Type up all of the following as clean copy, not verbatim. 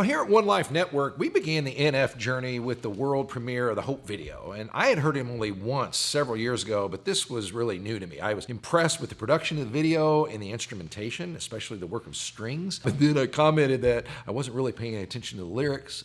Now, here at One Life Network, we began the NF journey with the world premiere of the Hope video. And I had heard him only once several years ago, but this was really new to me. I was impressed with the production of the video and the instrumentation, especially the work of strings. But then I commented that I wasn't really paying attention to the lyrics.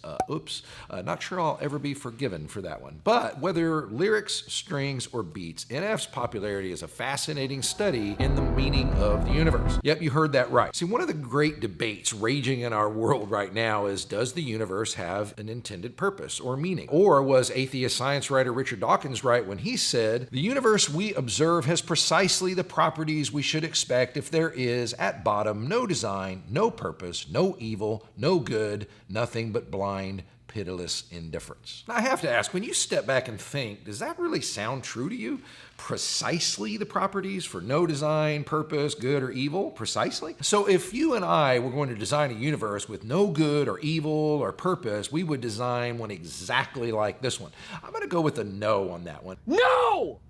Not sure I'll ever be forgiven for that one. But whether lyrics, strings, or beats, NF's popularity is a fascinating study in the meaning of the universe. Yep, you heard that right. See, one of the great debates raging in our world right now is, does the universe have an intended purpose or meaning? Or was atheist science writer Richard Dawkins right when he said, the universe we observe has precisely the properties we should expect if there is, at bottom, no design, no purpose, no evil, no good, nothing but blind, pitiless indifference. Now, I have to ask, when you step back and think, does that really sound true to you? Precisely the properties for no design, purpose, good, or evil? Precisely? So if you and I were going to design a universe with no good or evil or purpose, we would design one exactly like this one. I'm going to go with a no on that one. No!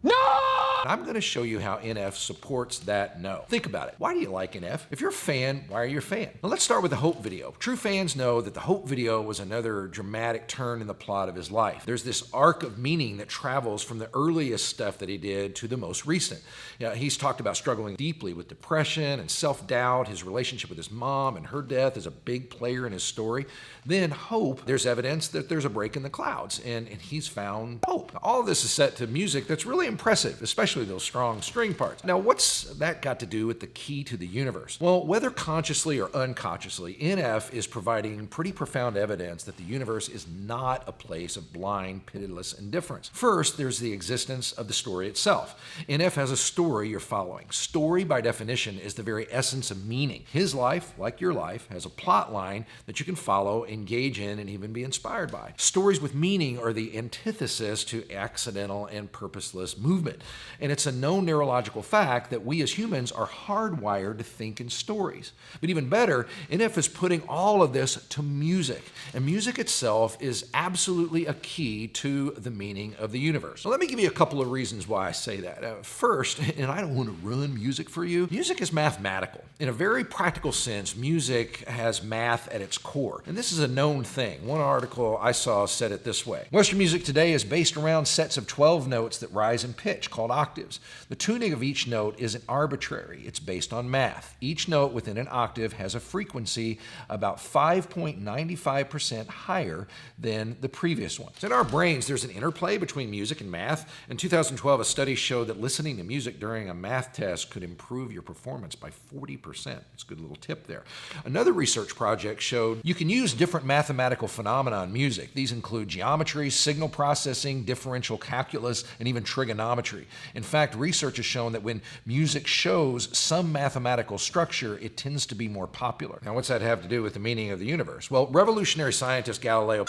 No! I'm going to show you how NF supports that no. Think about it. Why do you like NF? If you're a fan, why are you a fan? Now let's start with the Hope video. True fans know that the Hope video was another dramatic turn in the plot of his life. There's this arc of meaning that travels from the earliest stuff that he did to the most recent. He's talked about struggling deeply with depression and self-doubt. His relationship with his mom and her death is a big player in his story. Then Hope, there's evidence that there's a break in the clouds, and he's found hope. All of this is set to music that's really impressive, especially those strong string parts. Now, what's that got to do with the key to the universe? Well, whether consciously or unconsciously, NF is providing pretty profound evidence that the universe is not a place of blind, pitiless indifference. First, there's the existence of the story itself. NF has a story you're following. Story, by definition, is the very essence of meaning. His life, like your life, has a plot line that you can follow, engage in, and even be inspired by. Stories with meaning are the antithesis to accidental and purposeless movement. And it's a known neurological fact that we as humans are hardwired to think in stories. But even better, NF is putting all of this to music. And music itself is absolutely a key to the meaning of the universe. So let me give you a couple of reasons why I say that. First, and I don't want to ruin music for you, music is mathematical. In a very practical sense, music has math at its core. And this is a known thing. One article I saw said it this way. Western music today is based around sets of 12 notes that rise in pitch, called octaves. The tuning of each note isn't arbitrary. It's based on math. Each note within an octave has a frequency about 5.95% higher than the previous one. So in our brains, there's an interplay between music and math. In 2012, a study showed that listening to music during a math test could improve your performance by 40%. It's a good little tip there. Another research project showed you can use different mathematical phenomena in music. These include geometry, signal processing, differential calculus, and even trigonometry. In fact, research has shown that when music shows some mathematical structure, it tends to be more popular. Now, what's that have to do with the meaning of the universe? Well, revolutionary scientist Galileo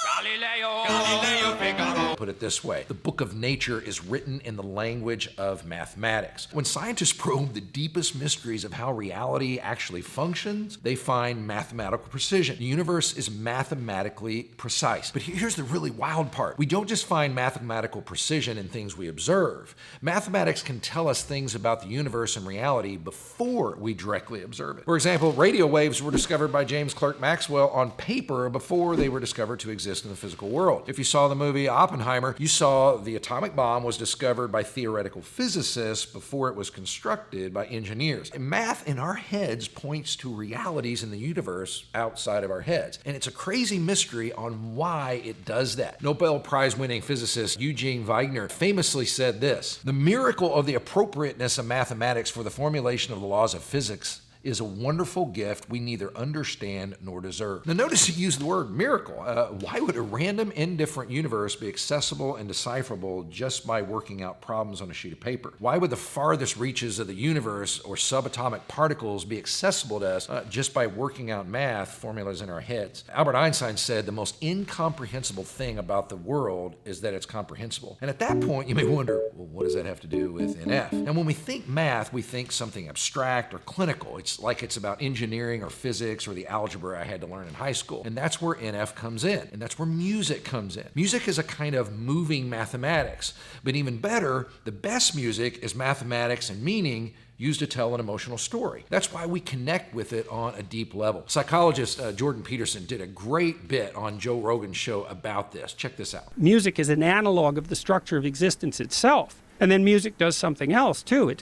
put it this way: the book of nature is written in the language of mathematics. When scientists probe the deepest mysteries of how reality actually functions, they find mathematical precision. The universe is mathematically precise. But here's the really wild part. We don't just find mathematical precision in things we observe. Mathematics can tell us things about the universe and reality before we directly observe it. For example, radio waves were discovered by James Clerk Maxwell on paper before they were discovered to exist in the physical world. If you saw the movie Oppenheimer, you saw the atomic bomb was discovered by theoretical physicists before it was constructed by engineers. And math in our heads points to realities in the universe outside of our heads. And it's a crazy mystery on why it does that. Nobel Prize-winning physicist Eugene Wigner famously said this: "The miracle of the appropriateness of mathematics for the formulation of the laws of physics is a wonderful gift we neither understand nor deserve." Now notice he used the word miracle. Why would a random, indifferent universe be accessible and decipherable just by working out problems on a sheet of paper? Why would the farthest reaches of the universe or subatomic particles be accessible to us just by working out math formulas in our heads? Albert Einstein said the most incomprehensible thing about the world is that it's comprehensible. And at that point, you may wonder, well, what does that have to do with NF? And when we think math, we think something abstract or clinical. It's science like it's about engineering or physics or the algebra I had to learn in high school. And that's where NF comes in, and that's where music comes in. Music is a kind of moving mathematics, but even better, the best music is mathematics and meaning used to tell an emotional story. That's why we connect with it on a deep level. Psychologist Jordan Peterson did a great bit on Joe Rogan's show about this. Check this out. Music is an analog of the structure of existence itself. And then music does something else too.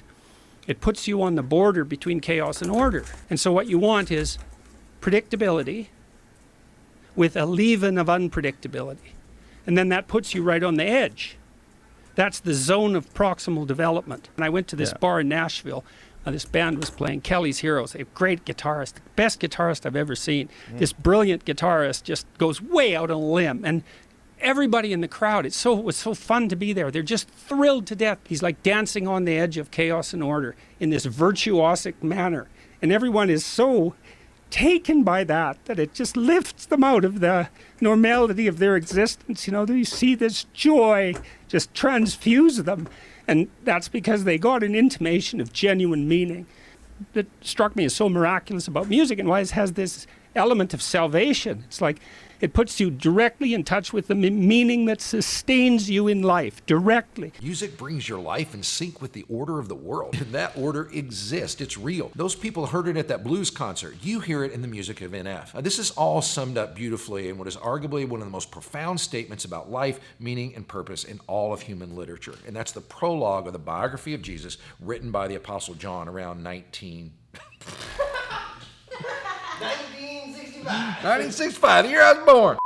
It puts you on the border between chaos and order. And so what you want is predictability with a leaven of unpredictability. And then that puts you right on the edge. That's the zone of proximal development. And I went to this bar in Nashville. This band was playing Kelly's Heroes, a great guitarist, best guitarist I've ever seen. This brilliant guitarist just goes way out on a limb. And everybody in the crowd, it was so fun to be there. They're just thrilled to death. He's like dancing on the edge of chaos and order in this virtuosic manner. And everyone is so taken by that it just lifts them out of the normality of their existence. You know, you see this joy just transfuse them, and that's because they got an intimation of genuine meaning. That struck me as so miraculous about music, and why it has this element of salvation. It's like it puts you directly in touch with the meaning that sustains you in life, directly. Music brings your life in sync with the order of the world. And that order exists. It's real. Those people heard it at that blues concert. You hear it in the music of NF. This is all summed up beautifully in what is arguably one of the most profound statements about life, meaning, and purpose in all of human literature. And that's the prologue of the biography of Jesus written by the Apostle John around 1965, the year I was born.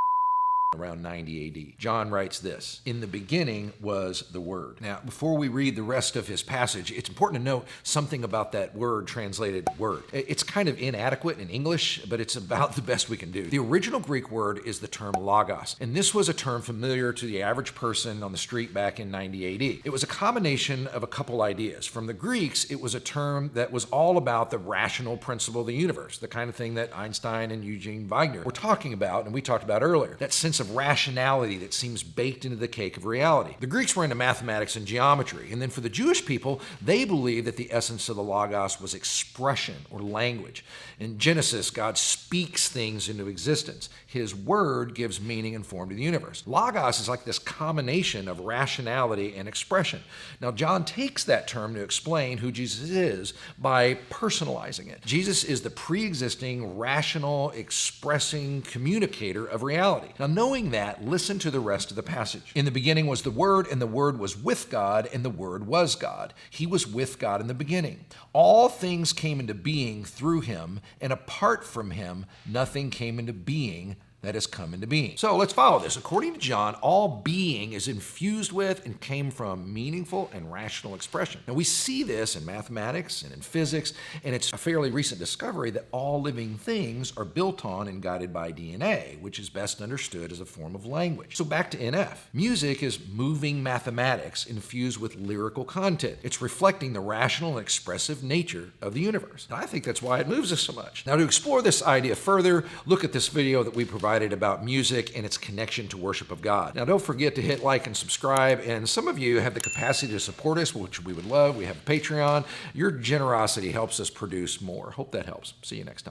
Around 90 AD. John writes this: "In the beginning was the Word." Now, before we read the rest of his passage, it's important to note something about that word translated word. It's kind of inadequate in English, but it's about the best we can do. The original Greek word is the term logos, and this was a term familiar to the average person on the street back in 90 AD. It was a combination of a couple ideas. From the Greeks, it was a term that was all about the rational principle of the universe, the kind of thing that Einstein and Eugene Wigner were talking about, and we talked about earlier. That sense of rationality that seems baked into the cake of reality. The Greeks were into mathematics and geometry, and then for the Jewish people, they believed that the essence of the Logos was expression or language. In Genesis, God speaks things into existence. His word gives meaning and form to the universe. Logos is like this combination of rationality and expression. Now, John takes that term to explain who Jesus is by personalizing it. Jesus is the pre-existing, rational, expressing communicator of reality. Now, knowing that, listen to the rest of the passage. "In the beginning was the Word, and the Word was with God, and the Word was God. He was with God in the beginning. All things came into being through him, and apart from him, nothing came into being that has come into being." So let's follow this. According to John, all being is infused with and came from meaningful and rational expression. Now, we see this in mathematics and in physics, and it's a fairly recent discovery that all living things are built on and guided by DNA, which is best understood as a form of language. So back to NF. Music is moving mathematics infused with lyrical content. It's reflecting the rational and expressive nature of the universe. And I think that's why it moves us so much. Now, to explore this idea further, look at this video that we provided about music and its connection to worship of God. Now, don't forget to hit like and subscribe, and some of you have the capacity to support us, which we would love. We have a Patreon. Your generosity helps us produce more. Hope that helps. See you next time.